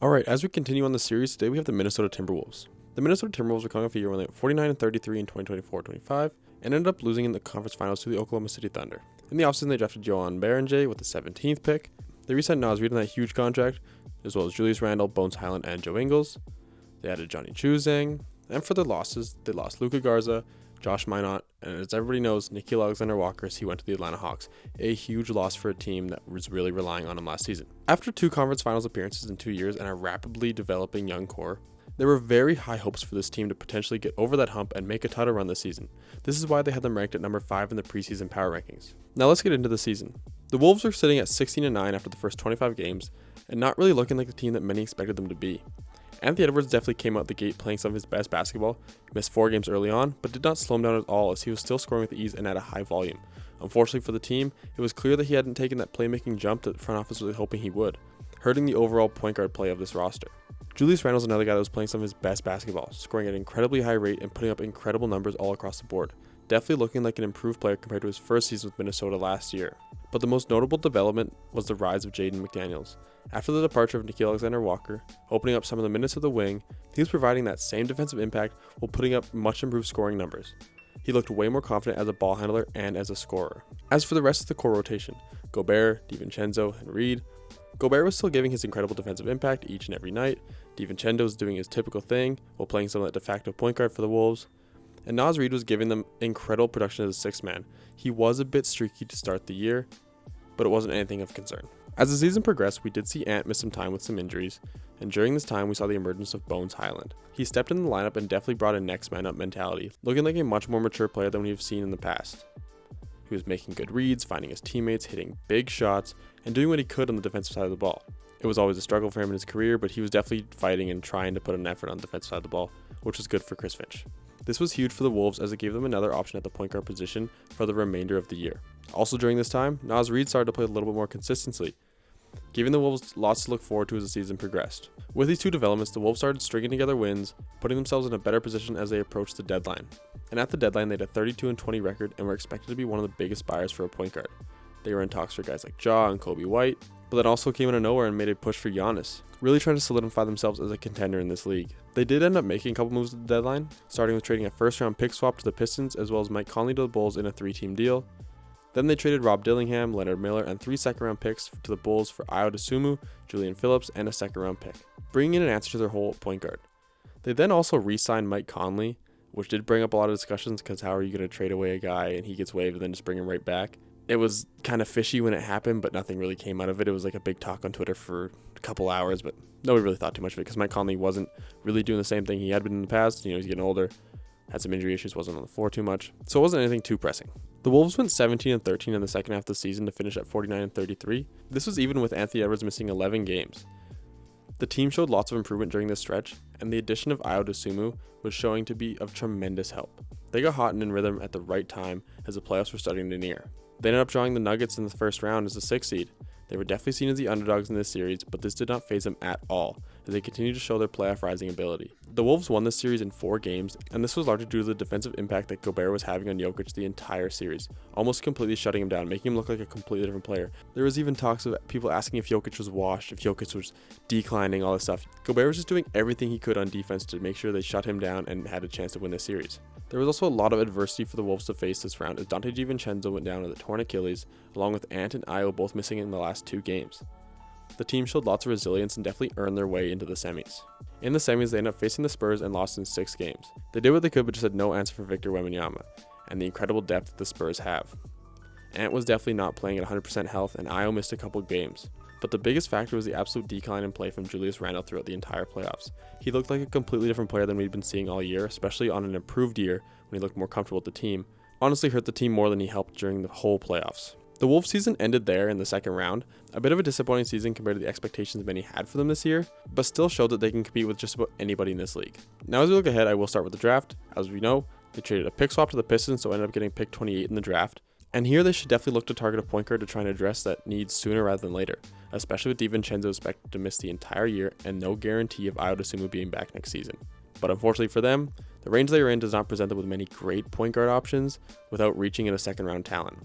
Alright, as we continue on the series, today we have the Minnesota Timberwolves. The Minnesota Timberwolves were coming off a year when they went 49-33 in 2024-25 and ended up losing in the conference finals to the Oklahoma City Thunder. In the offseason, they drafted Johan Berenjay with the 17th pick. They re-signed Naz Reid on that huge contract, as well as Julius Randle, Bones Highland, and Joe Ingles. They added Johnny Chuzang, and for their losses, they lost Luka Garza, Josh Minot, and as everybody knows, Nickeil Alexander-Walker as he went to the Atlanta Hawks, a huge loss for a team that was really relying on him last season. After 2 conference finals appearances in 2 years and a rapidly developing young core, there were very high hopes for this team to potentially get over that hump and make a title run this season. This is why they had them ranked at number 5 in the preseason power rankings. Now let's get into the season. The Wolves are sitting at 16-9 after the first 25 games, and not really looking like the team that many expected them to be. Anthony Edwards definitely came out the gate playing some of his best basketball. He missed 4 games early on, but did not slow him down at all as he was still scoring with ease and at a high volume. Unfortunately for the team, it was clear that he hadn't taken that playmaking jump that the front office was hoping he would, hurting the overall point guard play of this roster. Julius Randle is another guy that was playing some of his best basketball, scoring at an incredibly high rate and putting up incredible numbers all across the board. Definitely looking like an improved player compared to his first season with Minnesota last year. But the most notable development was the rise of Jaden McDaniels. After the departure of Nickeil Alexander-Walker, opening up some of the minutes of the wing, he was providing that same defensive impact while putting up much improved scoring numbers. He looked way more confident as a ball handler and as a scorer. As for the rest of the core rotation, Gobert, DiVincenzo, and Reed, Gobert was still giving his incredible defensive impact each and every night. DiVincenzo was doing his typical thing while playing some of that de facto point guard for the Wolves. And Naz Reid was giving them incredible production as a sixth man. He was a bit streaky to start the year, but it wasn't anything of concern. As the season progressed, we did see Ant miss some time with some injuries, and during this time we saw the emergence of Bones Highland. He stepped in the lineup and definitely brought a next man up mentality, looking like a much more mature player than we've seen in the past. He was making good reads, finding his teammates, hitting big shots, and doing what he could on the defensive side of the ball. It was always a struggle for him in his career, but he was definitely fighting and trying to put an effort on the defensive side of the ball, which was good for Chris Finch. This was huge for the Wolves as it gave them another option at the point guard position for the remainder of the year. Also during this time, Naz Reid started to play a little bit more consistently, giving the Wolves lots to look forward to as the season progressed. With these 2 developments, the Wolves started stringing together wins, putting themselves in a better position as they approached the deadline. And at the deadline, they had a 32-20 record and were expected to be one of the biggest buyers for a point guard. They were in talks for guys like Ja and Kobe White, but that also came out of nowhere and made a push for Giannis, really trying to solidify themselves as a contender in this league. They did end up making a couple moves at the deadline, starting with trading a first-round pick swap to the Pistons as well as Mike Conley to the Bulls in a 3-team deal. Then they traded Rob Dillingham, Leonard Miller, and 3 second-round picks to the Bulls for Ayo Dosunmu, Julian Phillips, and a second-round pick, bringing in an answer to their whole point guard. They then also re-signed Mike Conley, which did bring up a lot of discussions because how are you going to trade away a guy and he gets waived and then just bring him right back? It was kind of fishy when it happened, but nothing really came out of it. It was like a big talk on Twitter for a couple hours, but nobody really thought too much of it because Mike Conley wasn't really doing the same thing he had been in the past. He's getting older, had some injury issues, wasn't on the floor too much, so it wasn't anything too pressing. The Wolves went 17-13 in the second half of the season to finish at 49-33. This was even with Anthony Edwards missing 11 games. The team showed lots of improvement during this stretch, and the addition of Ayo Dosunmu was showing to be of tremendous help. They got hot and in rhythm at the right time as the playoffs were starting to near. They ended up drawing the Nuggets in the first round as the 6th seed. They were definitely seen as the underdogs in this series, but this did not faze them at all, as they continued to show their playoff rising ability. The Wolves won this series in 4 games, and this was largely due to the defensive impact that Gobert was having on Jokic the entire series, almost completely shutting him down, making him look like a completely different player. There was even talks of people asking if Jokic was washed, if Jokic was declining, all this stuff. Gobert was just doing everything he could on defense to make sure they shut him down and had a chance to win this series. There was also a lot of adversity for the Wolves to face this round as Donte DiVincenzo went down with a torn Achilles, along with Ant and Ayo both missing in the last 2 games. The team showed lots of resilience and definitely earned their way into the semis. In the semis, they ended up facing the Spurs and lost in 6 games. They did what they could but just had no answer for Victor Wembanyama and the incredible depth the Spurs have. Ant was definitely not playing at 100% health and Ayo missed a couple games. But the biggest factor was the absolute decline in play from Julius Randle throughout the entire playoffs. He looked like a completely different player than we'd been seeing all year, especially on an improved year when he looked more comfortable with the team. Honestly hurt the team more than he helped during the whole playoffs. The Wolves season ended there in the second round, a bit of a disappointing season compared to the expectations many had for them this year, but still showed that they can compete with just about anybody in this league. Now as we look ahead, I will start with the draft. As we know, they traded a pick swap to the Pistons, so ended up getting pick 28 in the draft. And here they should definitely look to target a point guard to try and address that need sooner rather than later, especially with DiVincenzo expected to miss the entire year and no guarantee of Ayo Dosunmu being back next season. But unfortunately for them, the range they are in does not present them with many great point guard options without reaching in a second round talent.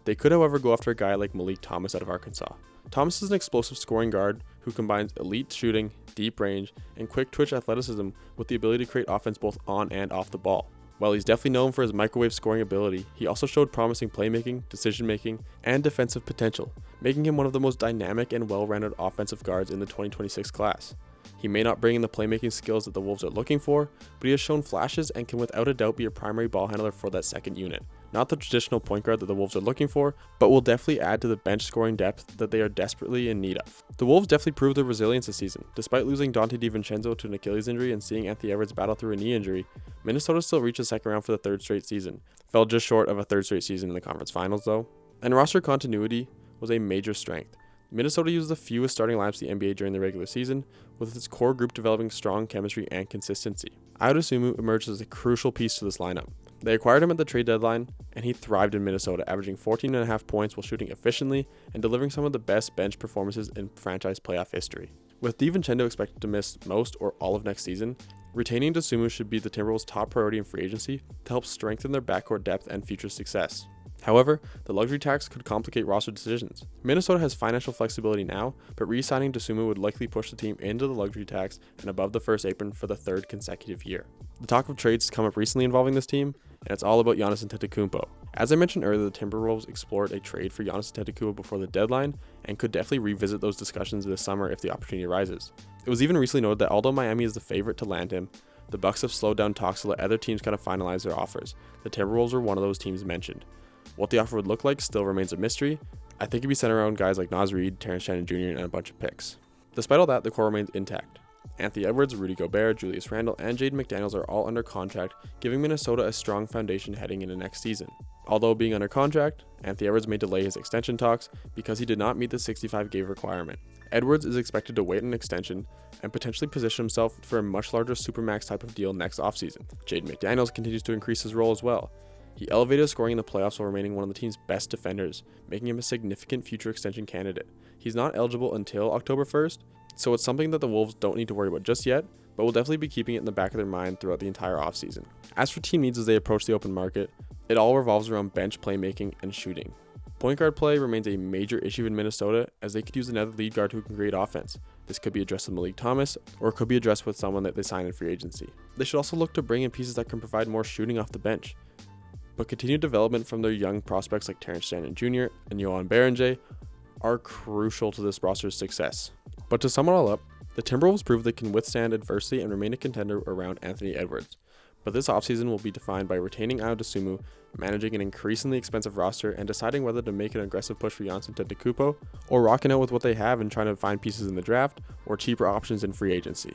They could, however, go after a guy like Malik Thomas out of Arkansas. Thomas is an explosive scoring guard who combines elite shooting, deep range, and quick twitch athleticism with the ability to create offense both on and off the ball. While he's definitely known for his microwave scoring ability, he also showed promising playmaking, decision-making, and defensive potential, making him one of the most dynamic and well-rounded offensive guards in the 2026 class. He may not bring in the playmaking skills that the Wolves are looking for, but he has shown flashes and can without a doubt be a primary ball handler for that second unit. Not the traditional point guard that the Wolves are looking for, but will definitely add to the bench scoring depth that they are desperately in need of. The Wolves definitely proved their resilience this season. Despite losing Dante DiVincenzo to an Achilles injury and seeing Anthony Edwards battle through a knee injury, Minnesota still reached the second round for the third straight season. Fell just short of a third straight season in the conference finals though. And roster continuity was a major strength. Minnesota used the fewest starting lineups in the NBA during the regular season, with its core group developing strong chemistry and consistency. Ayo Dosunmu emerged as a crucial piece to this lineup. They acquired him at the trade deadline, and he thrived in Minnesota, averaging 14.5 points while shooting efficiently and delivering some of the best bench performances in franchise playoff history. With DiVincenzo expected to miss most or all of next season, retaining Dosunmu should be the Timberwolves' top priority in free agency to help strengthen their backcourt depth and future success. However, the luxury tax could complicate roster decisions. Minnesota has financial flexibility now, but re-signing Dosunmu would likely push the team into the luxury tax and above the first apron for the third consecutive year. The talk of trades has come up recently involving this team, and it's all about Giannis Antetokounmpo. As I mentioned earlier, the Timberwolves explored a trade for Giannis Antetokounmpo before the deadline and could definitely revisit those discussions this summer if the opportunity arises. It was even recently noted that although Miami is the favorite to land him, the Bucks have slowed down talks to let other teams kind of finalize their offers. The Timberwolves were one of those teams mentioned. What the offer would look like still remains a mystery. I think it'd be centered around guys like Naz Reid, Terrence Shannon Jr., and a bunch of picks. Despite all that, the core remains intact. Anthony Edwards, Rudy Gobert, Julius Randle, and Jaden McDaniels are all under contract, giving Minnesota a strong foundation heading into next season. Although being under contract, Anthony Edwards may delay his extension talks because he did not meet the 65-game requirement. Edwards is expected to wait an extension and potentially position himself for a much larger supermax type of deal next offseason. Jaden McDaniels continues to increase his role as well. He elevated his scoring in the playoffs while remaining one of the team's best defenders, making him a significant future extension candidate. He's not eligible until October 1st, so it's something that the Wolves don't need to worry about just yet, but will definitely be keeping it in the back of their mind throughout the entire offseason. As for team needs as they approach the open market, it all revolves around bench playmaking and shooting. Point guard play remains a major issue in Minnesota, as they could use another lead guard who can create offense. This could be addressed with Malik Thomas, or it could be addressed with someone that they sign in free agency. They should also look to bring in pieces that can provide more shooting off the bench. But continued development from their young prospects like Terrence Shannon Jr. and Johan Berenjay are crucial to this roster's success. But to sum it all up, the Timberwolves prove they can withstand adversity and remain a contender around Anthony Edwards. But this offseason will be defined by retaining Ayo Dosunmu, managing an increasingly expensive roster, and deciding whether to make an aggressive push for Giannis Antetokounmpo, or rocking out with what they have and trying to find pieces in the draft, or cheaper options in free agency.